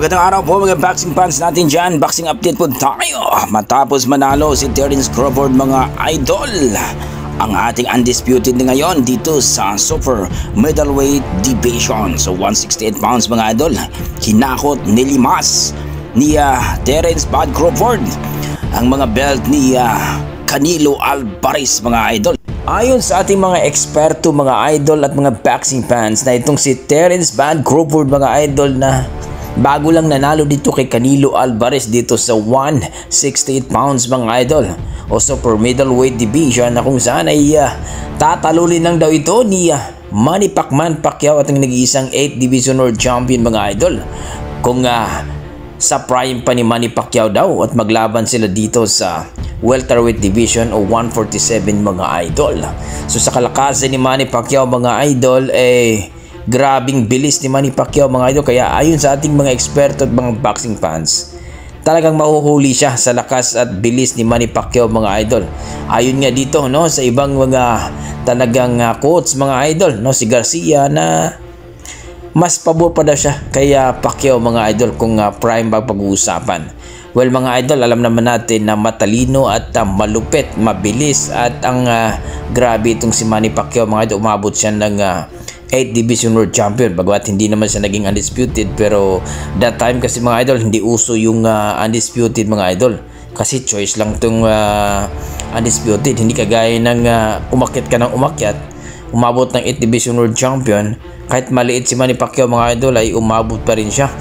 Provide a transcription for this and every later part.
Magandang araw po mga boxing fans natin dyan. Boxing update po tayo. Matapos manalo si Terence Crawford mga idol, ang ating undisputed na ngayon dito sa super middleweight division. So 168 pounds mga idol. Hinakot, nilimas ni Terence Bud Crawford ang mga belt ni Canelo Alvarez mga idol. Ayon sa ating mga eksperto mga idol at mga boxing fans na itong si Terence Bud Crawford mga idol na bago lang nanalo dito kay Canelo Alvarez dito sa 168 pounds mga idol o super middleweight division, na kung saan ay tatalulin lang daw ito ni Manny Pacquiao at ang nag-iisang 8th Division World Champion mga idol. Kung sa prime pa ni Manny Pacquiao daw at maglaban sila dito sa welterweight division o 147 mga idol. So sa kalakasan ni Manny Pacquiao mga idol grabing bilis ni Manny Pacquiao mga idol, kaya ayon sa ating mga eksperto at mga boxing fans, talagang mahuhuli siya sa lakas at bilis ni Manny Pacquiao mga idol. Ayon nga dito no sa ibang mga talagang quotes mga idol no, si Garcia na mas pabor pa daw siya kaya Pacquiao mga idol kung prime bag pag-uusapan. Well mga idol, alam naman natin na matalino at malupit, mabilis at ang grabe itong si Manny Pacquiao mga idol. Umabot siya ng 8th Division World Champion, bagwat hindi naman siya naging undisputed, pero that time kasi mga idol hindi uso yung undisputed mga idol, kasi choice lang itong undisputed, hindi kagaya ng umakyat ka ng umakyat, umabot ng 8th Division World Champion. Kahit maliit si Manny Pacquiao mga idol ay umabot pa rin siya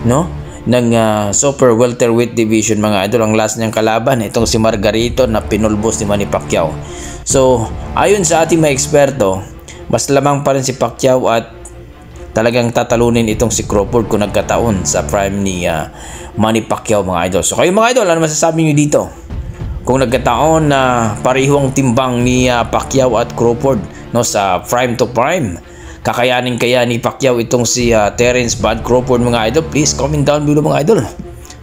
no ng super welterweight division mga idol. Ang last niyang kalaban itong si Margarito na pinulbos ni Manny Pacquiao. So ayon sa ating mga eksperto, mas lamang pa rin si Pacquiao at talagang tatalunin itong si Crawford kung nagkataon sa prime ni Manny Pacquiao mga idol. So kayo mga idol, ano masasabi nyo dito? Kung nagkataon na pareho ang timbang ni Pacquiao at Crawford no, sa prime to prime, kakayanin kaya ni Pacquiao itong si Terence Bud Crawford mga idol? Please comment down below mga idol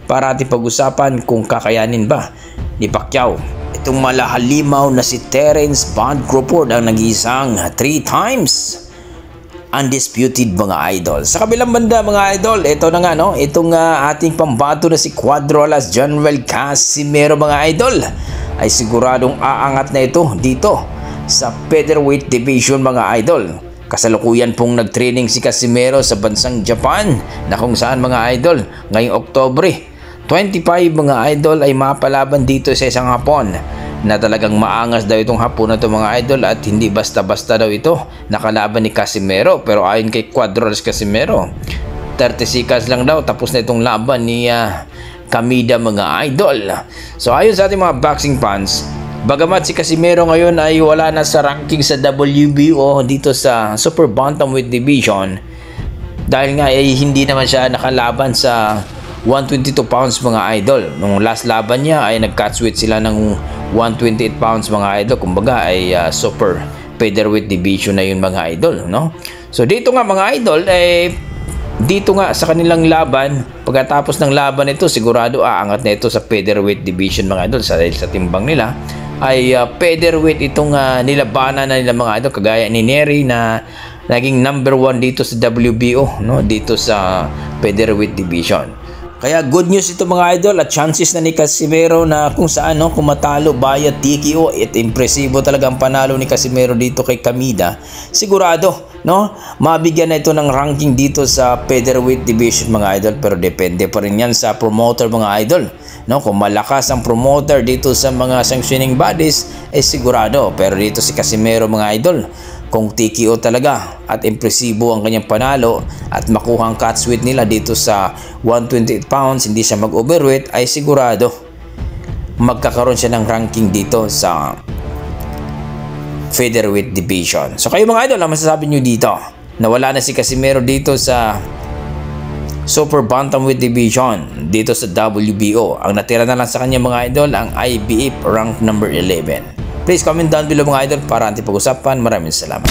para ating pag-usapan kung kakayanin ba ni Pacquiao itong malahalimaw na si Terence Bud Crawford, ang nag-iisang 3 times undisputed mga idol. Sa kabilang banda mga idol, ito na nga no, itong ating pambato na si Cuadro Alas General Casimero mga idol ay siguradong aangat na ito dito sa featherweight division mga idol. Kasalukuyan pong nagtraining si Casimero sa bansang Japan, na kung saan mga idol ngayong Oktobre 25 mga idol ay mapalaban dito sa isang Hapon na talagang maangas daw itong Hapon na ito mga idol, at hindi basta-basta daw ito nakalaban ni Casimero. Pero ayon kay Cuadro Casimero, 30 seconds lang daw tapos na itong laban ni Kamida mga idol. So ayon sa ating mga boxing fans, bagamat si Casimero ngayon ay wala na sa ranking sa WBO dito sa Super Bantamweight Division, dahil nga ay hindi naman siya nakalaban sa 122 pounds mga idol. Nung last laban niya ay nag-catchweight sila ng 128 pounds mga idol. Kumbaga ay super featherweight division na yun mga idol no? So dito nga mga idol dito nga sa kanilang laban, pagkatapos ng laban ito sigurado aangat na ito sa featherweight division mga idol, sa timbang nila ay featherweight itong nilabanan na nila mga idol, kagaya ni Nery na naging number 1 dito sa WBO no, dito sa featherweight division. Kaya good news ito mga idol, at chances na ni Casimero na kung saan no, kung matalo via TKO, impresibo talaga ang panalo ni Casimero dito kay Kamida. Sigurado no, mabigyan na ito ng ranking dito sa featherweight division mga idol, pero depende pa rin yan sa promoter mga idol no. Kung malakas ang promoter dito sa mga sanctioning bodies sigurado, pero dito si Casimero mga idol, kung TKO talaga at impresibo ang kanyang panalo at makuha ang catchweight nila dito sa 128 pounds, hindi siya mag-overweight, ay sigurado magkakaroon siya ng ranking dito sa featherweight division. So kayo mga idol, ang masasabi nyo dito? Nawala na si Casimero dito sa Super Bantamweight Division dito sa WBO. Ang natira na lang sa kanya mga idol ang IBF rank number 11. Please comment down below mga idol para ating pag-usapan. Maraming salamat.